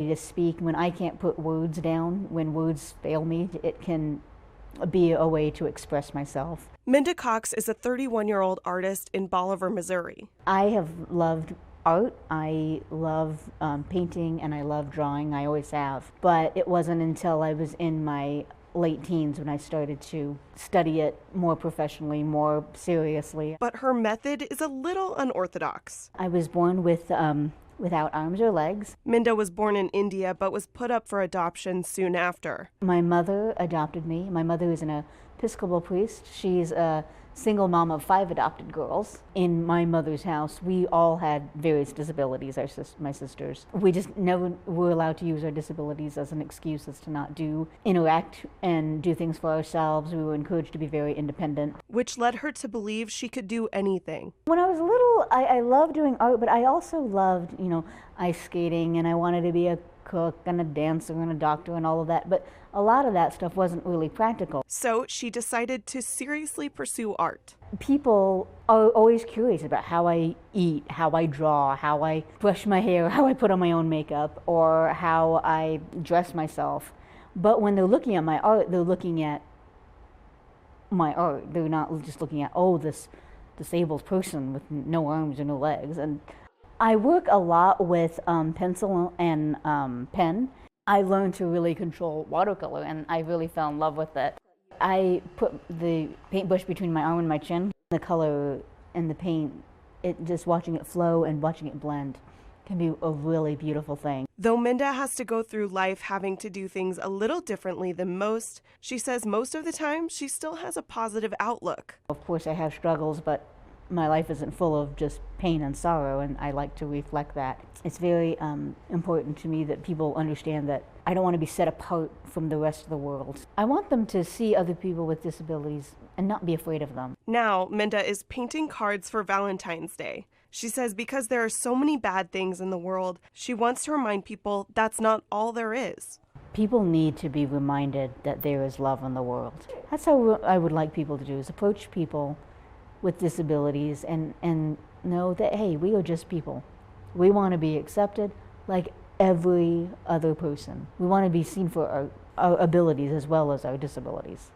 To speak when I can't put words down, when words fail me, it can be a way to express myself. Minda Cox is a 31-year-old artist in Bolivar, Missouri. I have loved art. I love painting and I love drawing. I always have. But it wasn't until I was in my late teens when I started to study it more professionally, more seriously. But her method is a little unorthodox. I was born without arms or legs. Minda was born in India but was put up for adoption soon after. My mother adopted me. My mother is an Episcopal priest. She's a single mom of 5 adopted girls. In my mother's house, we all had various disabilities, my sisters. We just never were allowed to use our disabilities as an excuse as to not interact and do things for ourselves. We were encouraged to be very independent. Which led her to believe she could do anything. When I was little, I loved doing art, but I also loved, ice skating, and I wanted to be a cook and a dancer and a doctor and all of that, but a lot of that stuff wasn't really practical. So she decided to seriously pursue art. People are always curious about how I eat, how I draw, how I brush my hair, how I put on my own makeup, or how I dress myself. But when they're looking at my art, they're looking at my art. They're not just looking at, oh, this disabled person with no arms or no legs. And I work a lot with pencil and pen. I learned to really control watercolor, and I really fell in love with it. I put the paintbrush between my arm and my chin. The color and the paint, just watching it flow and watching it blend can be a really beautiful thing. Though Minda has to go through life having to do things a little differently than most, she says most of the time she still has a positive outlook. Of course I have struggles, but my life isn't full of just pain and sorrow, and I like to reflect that. It's very important to me that people understand that I don't want to be set apart from the rest of the world. I want them to see other people with disabilities and not be afraid of them. Now, Minda is painting cards for Valentine's Day. She says because there are so many bad things in the world, she wants to remind people that's not all there is. People need to be reminded that there is love in the world. That's how I would like people to do, is approach people with disabilities and know that, hey, we are just people. We want to be accepted like every other person. We want to be seen for our abilities as well as our disabilities.